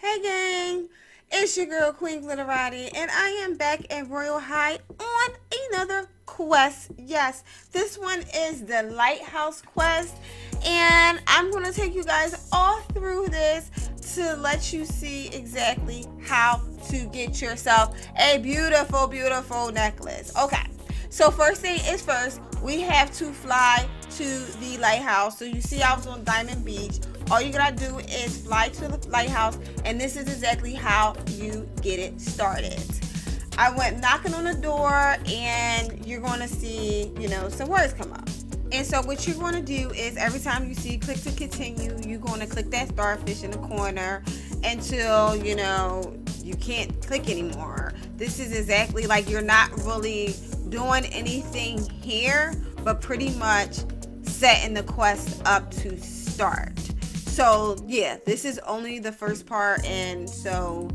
Hey gang, it's your girl Queen Glitterotti, and I am back at Royale High on another quest. Yes, this one is the Lighthouse quest, and I'm going to take you guys all through this to let you see exactly how to get yourself a beautiful, beautiful necklace. Okay, so first thing is first, we have to fly to the lighthouse. So you see I was on Diamond Beach. All you gotta do is fly to the lighthouse, and this is exactly how you get it started. I went knocking on the door, and you're gonna see, some words come up. And so what you're gonna do is every time you see click to continue, you're gonna click that starfish in the corner until, you can't click anymore. This is exactly like you're not really doing anything here, but pretty much setting the quest up to start. So yeah, this is only the first part, and so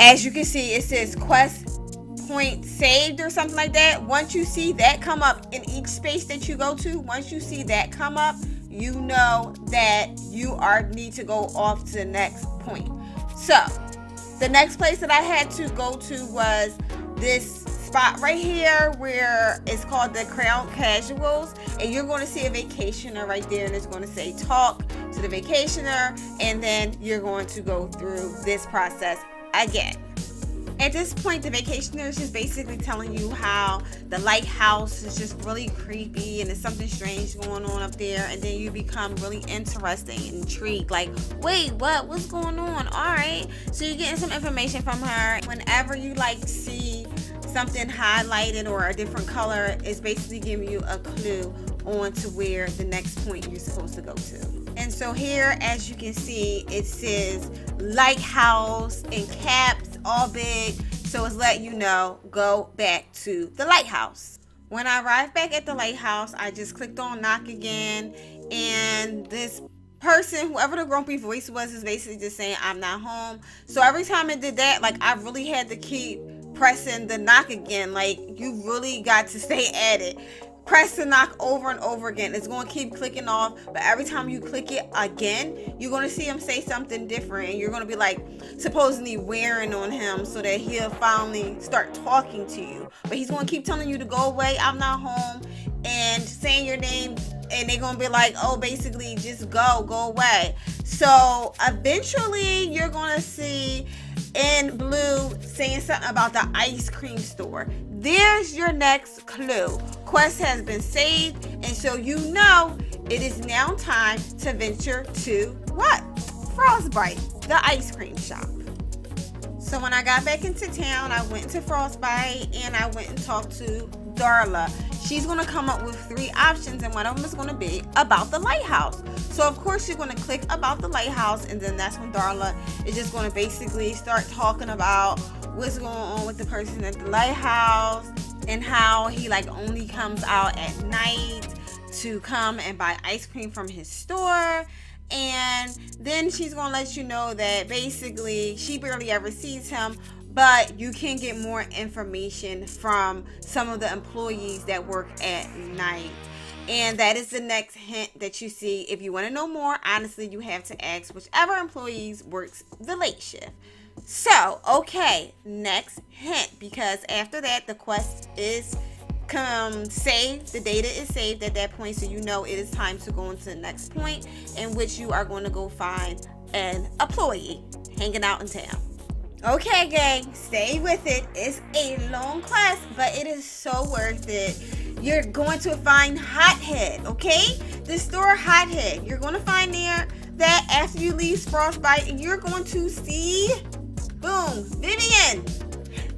as you can see, it says quest point saved or something like that. Once you see that come up in each space that you go to, once you see that come up, you know that you need to go off to the next point. So the next place that I had to go to was this spot right here where it's called the Crown Casuals, and you're going to see a vacationer right there, and it's going to say talk to the vacationer, and then you're going to go through this process again. At this point, the vacationer is just basically telling you how the lighthouse is just really creepy and there's something strange going on up there, and then you become really interested and intrigued, like, wait, what's going on? All right, so you're getting some information from her. Whenever you see something highlighted or a different color, it's basically giving you a clue on to where the next point you're supposed to go to. And so here, as you can see, it says lighthouse in caps, all big, so it's letting you know go back to the lighthouse. When I arrived back at the lighthouse, I just clicked on knock again, and this person, whoever the grumpy voice was, is basically just saying I'm not home. So every time it did that, I really had to keep pressing the knock again. You really got to stay at it. Press the knock over and over again. It's going to keep clicking off, but every time you click it again, you're going to see him say something different, and you're going to be supposedly wearing on him so that he'll finally start talking to you. But he's going to keep telling you to go away, I'm not home, and saying your name, and they're going to be like, oh, basically just go away. So eventually you're going to see in blue saying something about the ice cream store. There's your next clue. Quest has been saved, and so you know it is now time to venture to what? Frostbite, the ice cream shop. So when I got back into town, I went to Frostbite and I went and talked to Darla. She's going to come up with 3 options, and one of them is going to be about the lighthouse. So of course you're going to click about the lighthouse, and then that's when Darla is just going to basically start talking about what's going on with the person at the lighthouse and how he only comes out at night to come and buy ice cream from his store. And then she's going to let you know that basically she barely ever sees him, but you can get more information from some of the employees that work at night. And that is the next hint that you see. If you want to know more, honestly, you have to ask whichever employees works the late shift. So, okay, next hint, because after that, the quest is saved. The data is saved at that point, so you know it is time to go on to the next point, in which you are going to go find an employee hanging out in town. Okay, gang, stay with it. It's a long quest, but it is so worth it. You're going to find Hothead, okay? The store Hothead. You're going to find there that after you leave Frostbite, and you're going to see, boom, Vivian.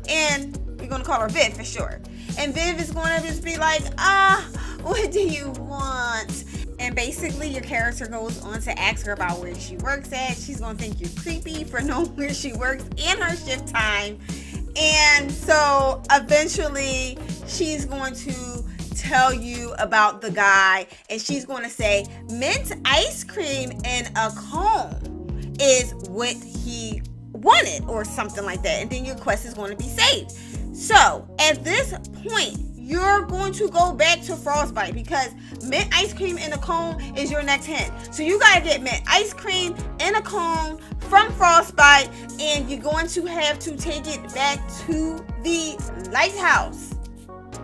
And we're going to call her Viv for short. And Viv is going to just be like, what do you want? And basically your character goes on to ask her about where she works at. She's going to think you're creepy for knowing where she works and her shift time. And so eventually she's going to tell you about the guy, and she's going to say mint ice cream in a cone is what he wanted or something like that, and then your quest is going to be saved. So at this point, you're going to go back to Frostbite because mint ice cream in a cone is your next hint. So you gotta get mint ice cream in a cone from Frostbite and you're going to have to take it back to the lighthouse.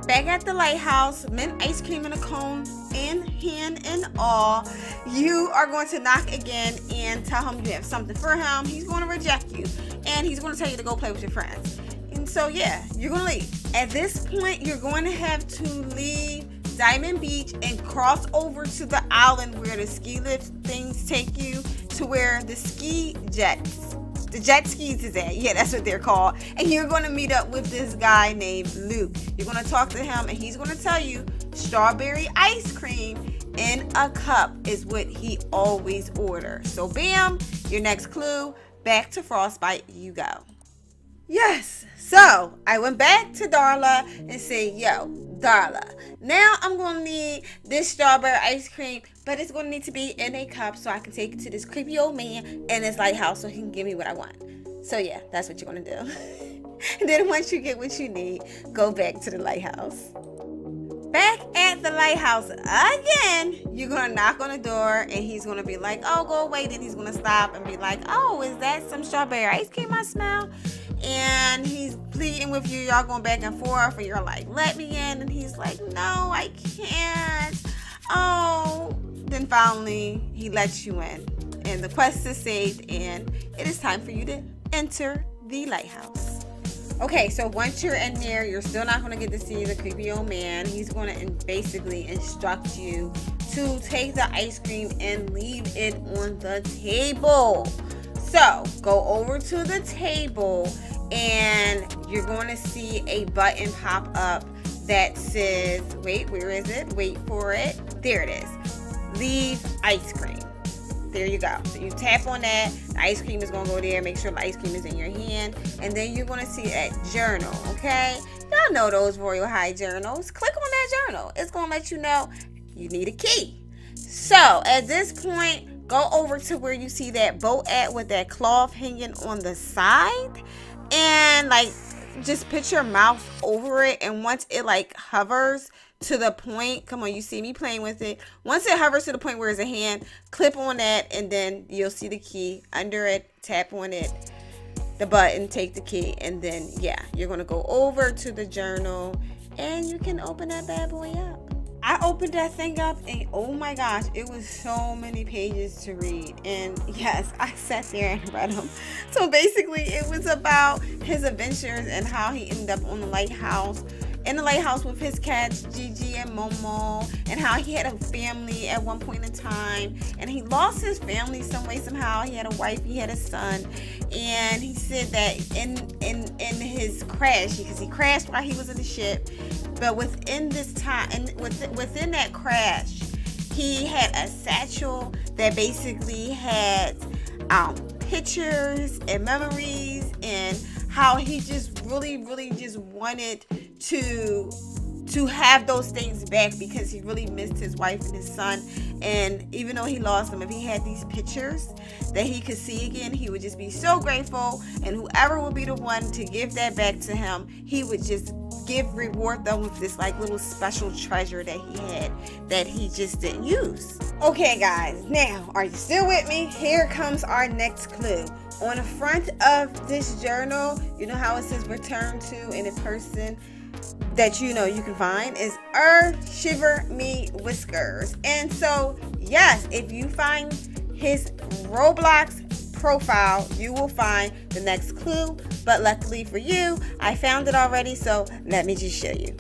Back at the lighthouse, mint ice cream in a cone in hand and all, you are going to knock again and tell him you have something for him. He's going to reject you, and he's going to tell you to go play with your friends. And so yeah, you're going to leave. At this point, you're going to have to leave Diamond Beach and cross over to the island where the ski lift things take you to where the jet skis is at. Yeah, that's what they're called. And you're going to meet up with this guy named Luke. You're going to talk to him, and he's going to tell you strawberry ice cream in a cup is what he always orders. So bam, your next clue, back to Frostbite you go. Yes, so I went back to Darla and said, yo, Darla, now I'm going to need this strawberry ice cream, but it's going to need to be in a cup so I can take it to this creepy old man in his lighthouse so he can give me what I want. So yeah, that's what you're going to do. And then once you get what you need, go back to the lighthouse. Back at the lighthouse again, you're going to knock on the door, and he's going to be like, oh, go away. Then he's going to stop and be like, oh, is that some strawberry ice cream I smell? And he's pleading with you. Y'all going back and forth, and you're like, let me in. And he's like, no, I can't. Oh. Then finally, he lets you in. And the quest is saved, and it is time for you to enter the lighthouse. Okay, so once you're in there, you're still not going to get to see the creepy old man. He's going to basically instruct you to take the ice cream and leave it on the table. So go over to the table, and you're going to see a button pop up that says, wait, where is it? Wait for it. There it is. Leave ice cream. There you go. So you tap on that. The ice cream is going to go there. Make sure the ice cream is in your hand. And then you're going to see that journal, okay? Y'all know those Royal High journals. Click on that journal. It's going to let you know you need a key. So at this point, go over to where you see that boat at with that cloth hanging on the side. And like, just put your mouse over it. And once it like hovers to the point, come on, you see me playing with it. Once it hovers to the point where it's a hand, clip on that, and then you'll see the key under it. Tap on it, the button, take the key, and then yeah, you're gonna go over to the journal, and you can open that bad boy up. I opened that thing up, and oh my gosh, it was so many pages to read. And yes, I sat there and read them. So basically, it was about his adventures and how he ended up on the lighthouse. In the lighthouse with his cats Gigi and Momo, and how he had a family at one point in time, and he lost his family some way somehow. He had a wife, he had a son, and he said that in his crash, because he crashed while he was in the ship, but within this time, and within that crash, he had a satchel that basically had pictures and memories, and how he just really just wanted to have those things back because he really missed his wife and his son. And even though he lost them, if he had these pictures that he could see again, he would just be so grateful, and whoever would be the one to give that back to him, he would just reward them with this like little special treasure that he had that he just didn't use. Okay guys, now are you still with me? Here comes our next clue. On the front of this journal, you know how it says return to, and the person that you can find is Shiver me Whiskers. And so yes, if you find his Roblox profile, you will find the next clue. But luckily for you, I found it already, so let me just show you.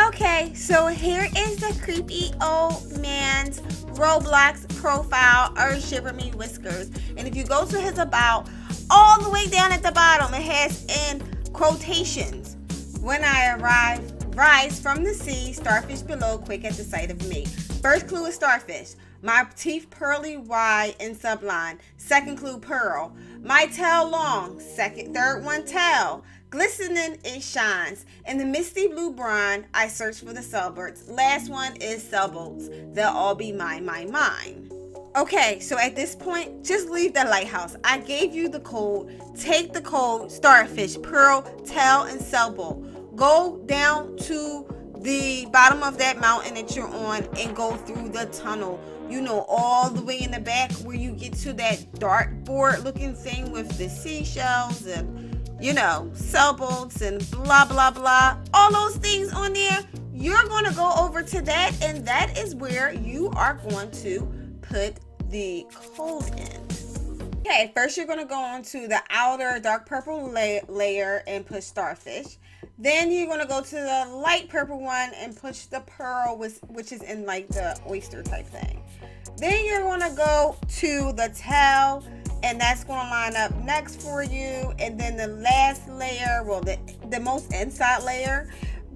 Okay, so here is the creepy old man's Roblox profile, Shiver me Whiskers. And if you go to his about, all the way down at the bottom, it has in quotations, when I arrive, rise from the sea, starfish below, quick at the sight of me. First clue is starfish. My teeth pearly wide and sublime. Second clue, pearl. My tail long. Third one, tail. Glistening it shines. In the misty blue brine, I search for the sailboats. Last one is sailboats. They'll all be mine. Okay, so at this point, just leave the lighthouse. I gave you the code. Take the code, starfish, pearl, tail, and sailboat. Go down to the bottom of that mountain that you're on and go through the tunnel you know, all the way in the back where you get to that dartboard looking thing with the seashells and, you know, sailboats and blah, blah, blah. All those things on there, you're going to go over to that, and that is where you are going to put the code in. Okay, first you're going to go onto the outer dark purple layer and push starfish. Then you're going to go to the light purple one and push the pearl, which is in like the oyster type thing. Then you're going to go to the tail, and that's going to line up next for you. And then the last layer, well, the most inside layer,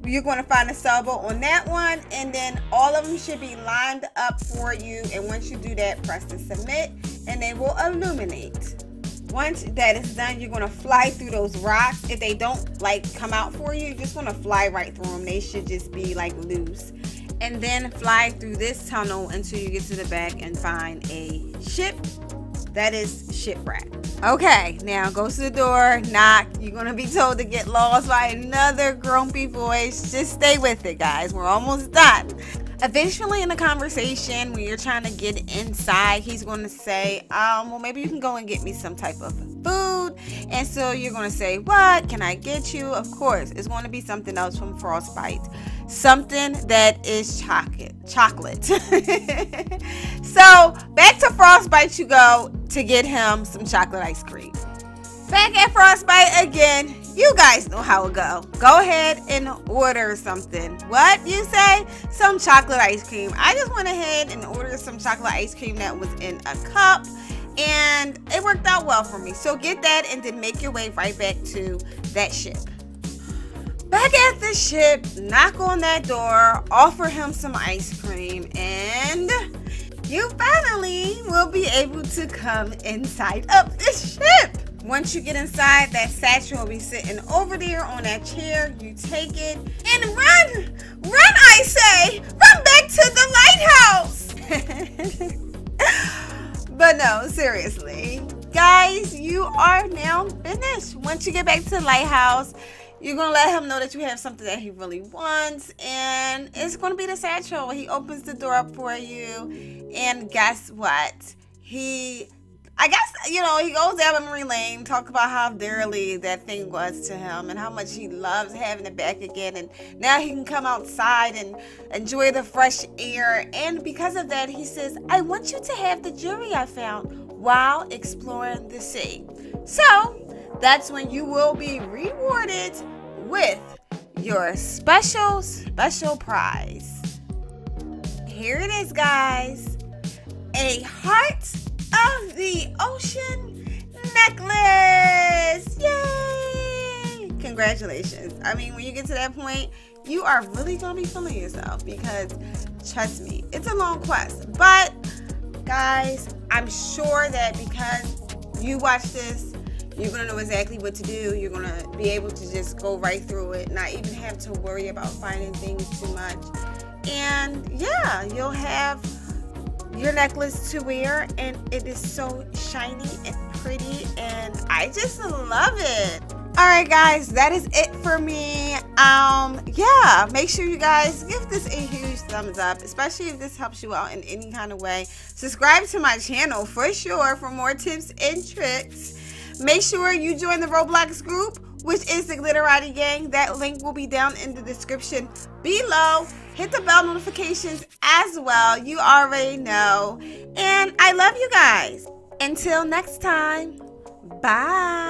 you're going to find a sailboat on that one, and then all of them should be lined up for you. And once you do that, press the submit, and they will illuminate. Once that is done, you're going to fly through those rocks. If they don't like come out for you, you just want to fly right through them. They should just be like loose. And then fly through this tunnel until you get to the back and find a ship. That is shipwreck. Okay, now go to the door, knock. You're going to be told to get lost by another grumpy voice. Just stay with it, guys. We're almost done. Eventually in the conversation, when you're trying to get inside, he's going to say, well, maybe you can go and get me some type of food. And so you're going to say, what can I get you? Of course, it's going to be something else from Frostbite. Something that is chocolate. So back to Frostbite you go to get him some chocolate ice cream. Back at Frostbite again. You guys know how it go. Go ahead and order something. What you say? Some chocolate ice cream. I just went ahead and ordered some chocolate ice cream that was in a cup, and it worked out well for me. So get that and then make your way right back to that ship. Back at the ship, knock on that door, offer him some ice cream, and you finally will be able to come inside of the ship. Once you get inside, that satchel will be sitting over there on that chair. You take it and run! Run, I say! Run back to the lighthouse! But no, seriously. Guys, you are now finished. Once you get back to the lighthouse, you're going to let him know that you have something that he really wants. And it's going to be the satchel. He opens the door up for you. And guess what? I guess, you know, he goes down memory lane, talk about how dearly that thing was to him and how much he loves having it back again. And now he can come outside and enjoy the fresh air. And because of that, he says, I want you to have the jewelry I found while exploring the sea. So that's when you will be rewarded with your special prize. Here it is, guys. A heart of the ocean necklace. Yay! Congratulations. I mean, when you get to that point, you are really gonna be feeling yourself, because trust me, it's a long quest. But guys, I'm sure that because you watch this, you're gonna know exactly what to do. You're gonna be able to just go right through it, not even have to worry about finding things too much. And yeah, you'll have your necklace to wear, and it is so shiny and pretty, and I just love it. All right, guys, that is it for me. Yeah, make sure you guys give this a huge thumbs up, especially if this helps you out in any kind of way. Subscribe to my channel for sure for more tips and tricks. Make sure you join the Roblox group, which is the Glitterotti gang. That link will be down in the description below. Hit the bell notifications as well. You already know. And I love you guys. Until next time, bye.